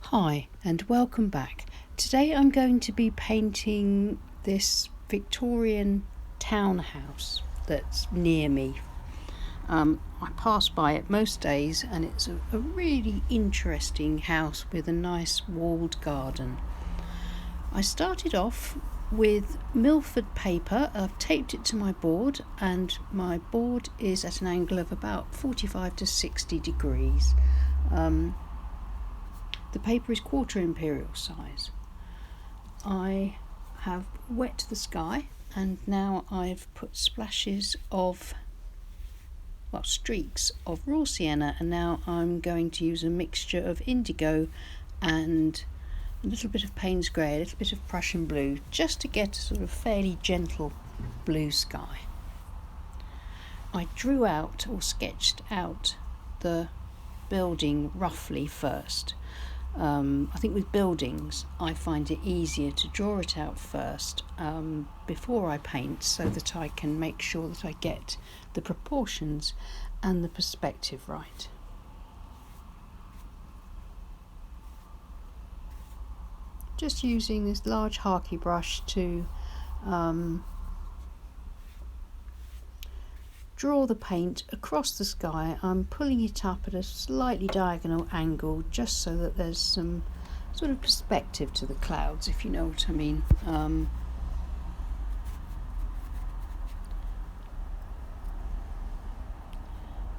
Hi and welcome back. Today I'm going to be painting this Victorian townhouse that's near me. I pass by it most days and it's a really interesting house with a nice walled garden. I started off with Milford paper. I've taped it to my board and my board is at an angle of about 45 to 60 degrees. The paper is quarter imperial size. I have wet the sky and now I've put streaks of raw sienna, and now I'm going to use a mixture of indigo and a little bit of Payne's grey, a little bit of Prussian blue, just to get a sort of fairly gentle blue sky. I drew out or sketched out the building roughly first. I think with buildings I find it easier to draw it out first before I paint, so that I can make sure that I get the proportions and the perspective right. Just using this large Harky brush to draw the paint across the sky. I'm pulling it up at a slightly diagonal angle just so that there's some sort of perspective to the clouds, if you know what I mean.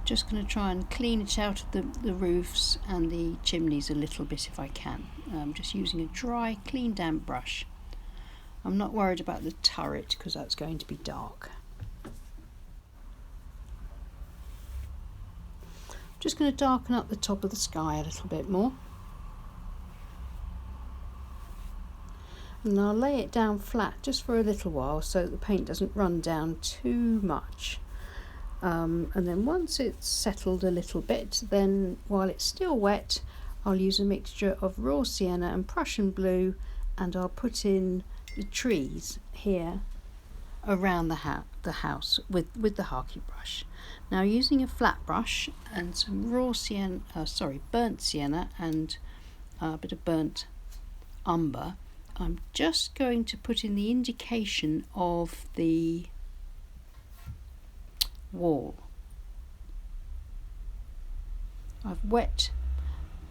Just going to try and clean it out of the roofs and the chimneys a little bit if I can. Just using a dry, clean, damp brush. I'm not worried about the turret because that's going to be dark. Just going to darken up the top of the sky a little bit more. And I'll lay it down flat just for a little while so that the paint doesn't run down too much. And then once it's settled a little bit, then while it's still wet, I'll use a mixture of raw sienna and Prussian blue, and I'll put in the trees here around the house with the Harky brush. Now, using a flat brush and some burnt sienna and a bit of burnt umber, I'm just going to put in the indication of the wall. I've wet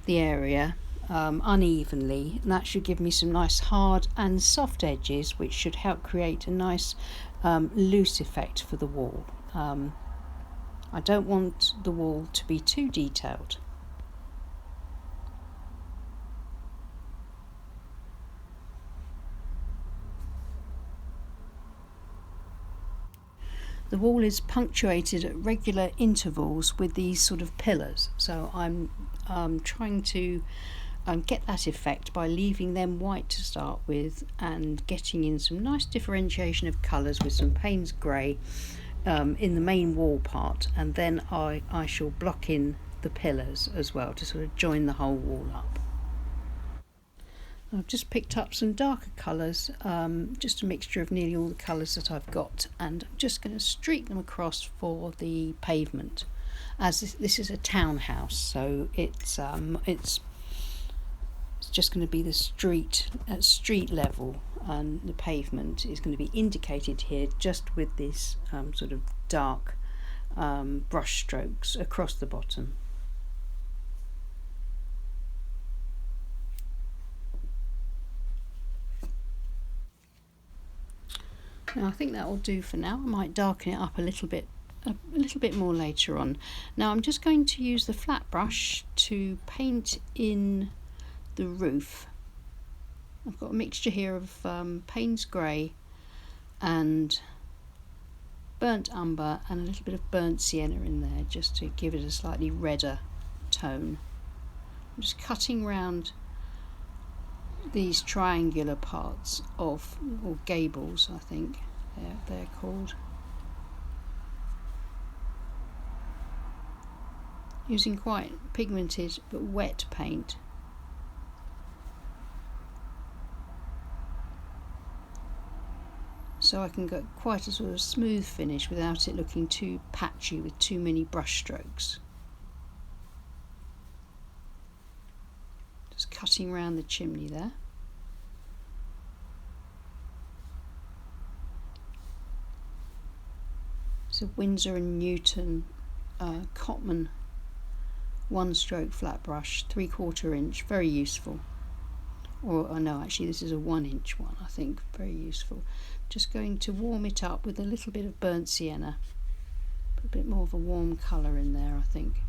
the area unevenly, and that should give me some nice hard and soft edges, which should help create a nice loose effect for the wall. I don't want the wall to be too detailed. The wall is punctuated at regular intervals with these sort of pillars, so I'm trying to get that effect by leaving them white to start with and getting in some nice differentiation of colours with some Payne's grey in the main wall part, and then I shall block in the pillars as well to sort of join the whole wall up. I've just picked up some darker colours, just a mixture of nearly all the colours that I've got, and I'm just going to streak them across for the pavement. As this is a townhouse, so it's just going to be the street at street level, and the pavement is going to be indicated here just with this sort of dark brush strokes across the bottom. Now I think that will do for now. I might darken it up a little bit more later on. Now I'm just going to use the flat brush to paint in the roof. I've got a mixture here of Payne's grey and burnt umber and a little bit of burnt sienna in there, just to give it a slightly redder tone. I'm just cutting round these triangular parts of, or gables I think they're called, using quite pigmented but wet paint. So I can get quite a sort of smooth finish without it looking too patchy with too many brush strokes. Just cutting around the chimney there. It's a Winsor & Newton Cotman 1-stroke flat brush, 3/4 inch, very useful. Or no, actually this is a 1-inch one, I think, very useful. Just going to warm it up with a little bit of burnt sienna. Put a bit more of a warm colour in there, I think.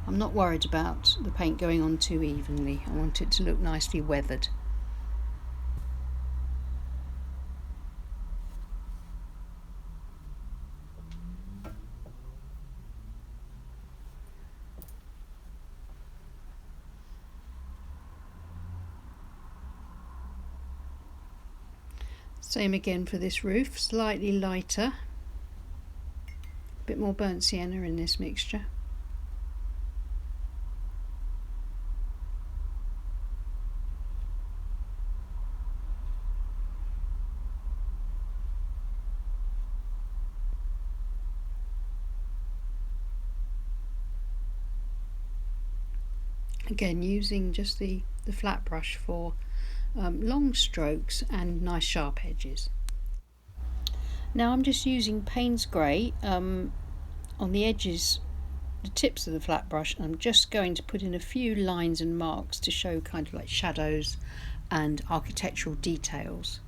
I'm not worried about the paint going on too evenly. I want it to look nicely weathered. Same again for this roof, slightly lighter, a bit more burnt sienna in this mixture. Again, using just the flat brush for long strokes and nice sharp edges. Now I'm just using Payne's Grey on the edges, the tips of the flat brush. I'm just going to put in a few lines and marks to show kind of like shadows and architectural details.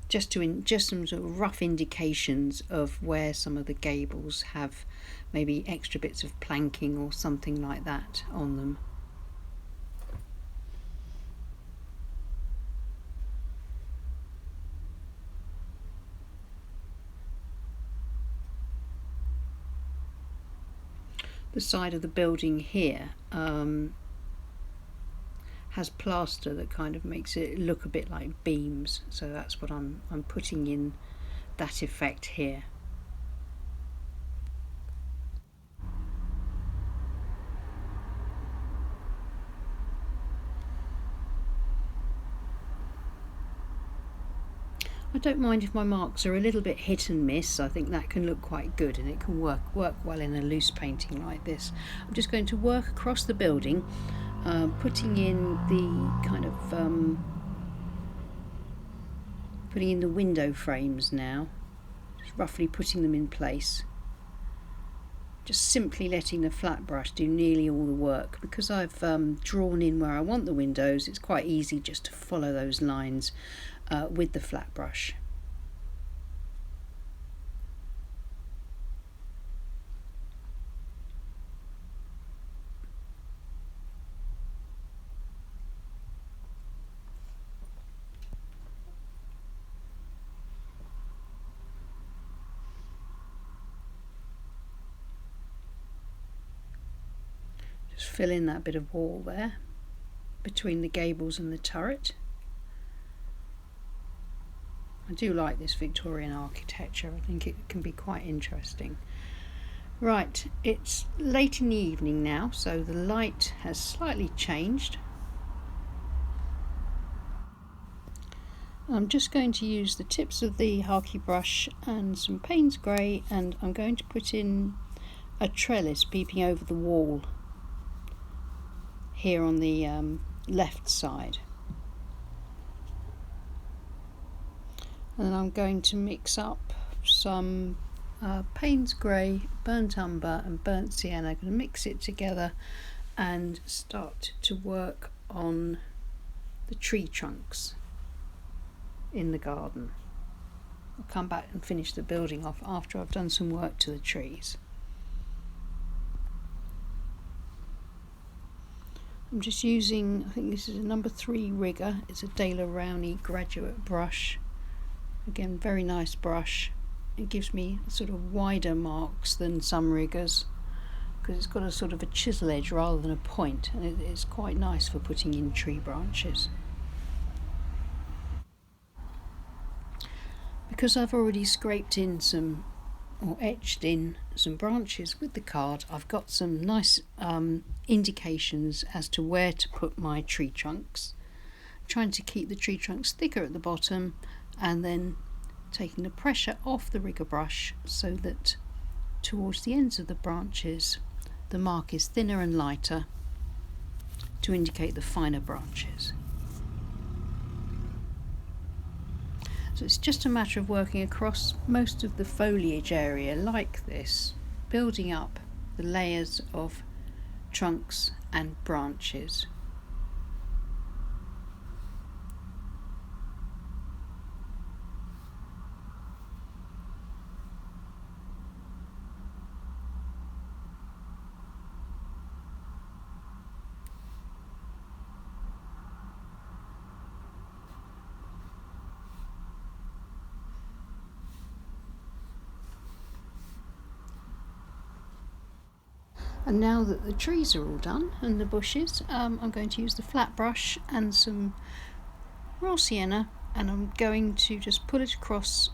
Just some sort of rough indications of where some of the gables have maybe extra bits of planking or something like that on them. The side of the building here has plaster that kind of makes it look a bit like beams, so that's what I'm putting in that effect here. I don't mind if my marks are a little bit hit and miss. I think that can look quite good, and it can work well in a loose painting like this. I'm just going to work across the building, putting in the kind of putting in the window frames now, just roughly putting them in place. Just simply letting the flat brush do nearly all the work. Because I've drawn in where I want the windows, it's quite easy just to follow those lines with the flat brush. Just fill in that bit of wall there between the gables and the turret. I do like this Victorian architecture. I think it can be quite interesting. Right, it's late in the evening now, so the light has slightly changed. I'm just going to use the tips of the Harkey brush and some Payne's Grey, and I'm going to put in a trellis peeping over the wall here on the left side. And then I'm going to mix up some Payne's Grey, burnt umber and burnt sienna. I'm going to mix it together and start to work on the tree trunks in the garden. I'll come back and finish the building off after I've done some work to the trees. I'm just using, I think this is a number 3 rigger. It's a De La Rowney graduate brush. Again, very nice brush. It gives me sort of wider marks than some riggers because it's got a sort of a chisel edge rather than a point, and it's quite nice for putting in tree branches. Because I've already scraped in some or etched in some branches with the card, I've got some nice indications as to where to put my tree trunks. I'm trying to keep the tree trunks thicker at the bottom, and then taking the pressure off the rigger brush so that towards the ends of the branches the mark is thinner and lighter to indicate the finer branches. So it's just a matter of working across most of the foliage area like this, building up the layers of trunks and branches. And now that the trees are all done and the bushes, I'm going to use the flat brush and some raw sienna, and I'm going to just pull it across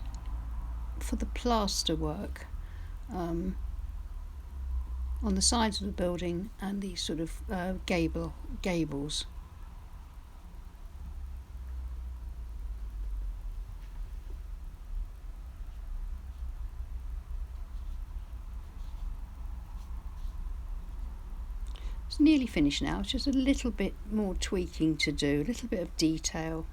for the plaster work on the sides of the building and the sort of gables. It's nearly finished now, it's just a little bit more tweaking to do, a little bit of detail.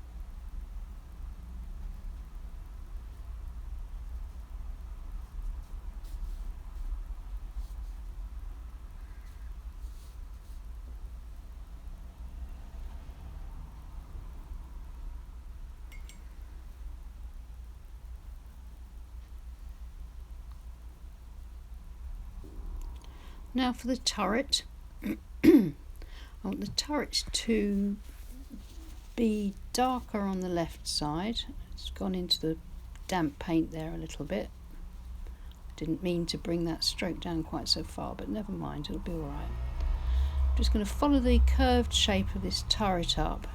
Now for the turret. I want the turret to be darker on the left side. It's gone into the damp paint there a little bit. Didn't mean to bring that stroke down quite so far, but never mind, it'll be alright. I'm just going to follow the curved shape of this turret up,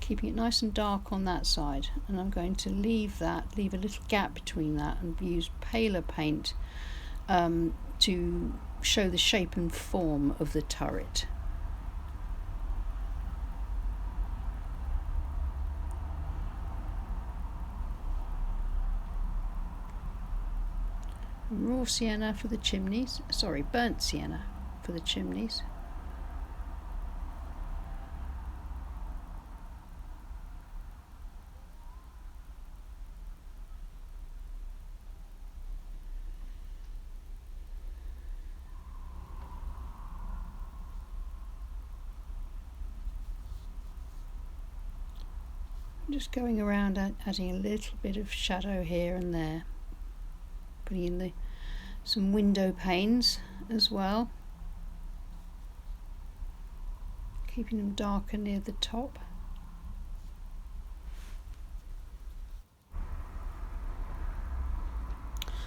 keeping it nice and dark on that side, and I'm going to leave a little gap between that and use paler paint to show the shape and form of the turret. Raw sienna for the chimneys, burnt sienna for the chimneys. Just going around adding a little bit of shadow here and there, putting in some window panes as well, keeping them darker near the top.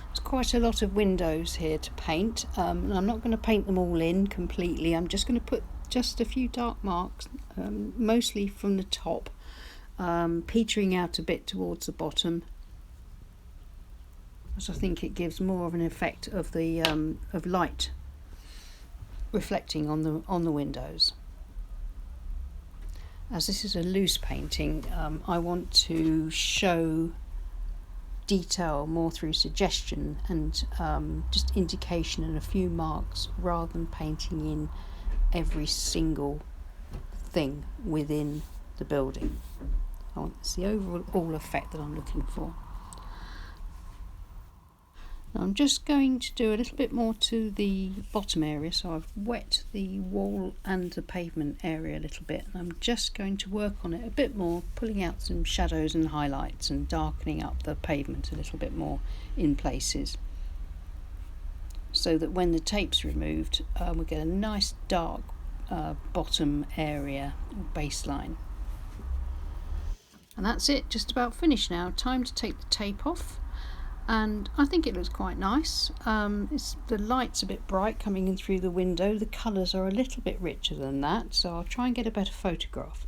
There's quite a lot of windows here to paint, and I'm not going to paint them all in completely. I'm just going to put just a few dark marks, mostly from the top, petering out a bit towards the bottom, as I think it gives more of an effect of the of light reflecting on the windows. As this is a loose painting, I want to show detail more through suggestion and just indication and a few marks, rather than painting in every single thing within the building. I want it's the overall effect that I'm looking for. Now I'm just going to do a little bit more to the bottom area, so I've wet the wall and the pavement area a little bit, and I'm just going to work on it a bit more, pulling out some shadows and highlights and darkening up the pavement a little bit more in places, so that when the tape's removed we get a nice dark bottom area or baseline. And that's it, just about finished now. Time to take the tape off, and I think it looks quite nice. The light's a bit bright coming in through the window, the colours are a little bit richer than that, so I'll try and get a better photograph.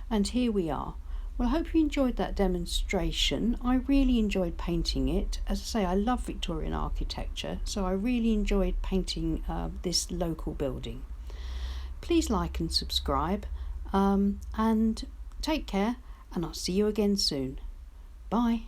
And here we are. Well, I hope you enjoyed that demonstration. I really enjoyed painting it. As I say, I love Victorian architecture, so I really enjoyed painting this local building. Please like and subscribe, and take care, and I'll see you again soon. Bye.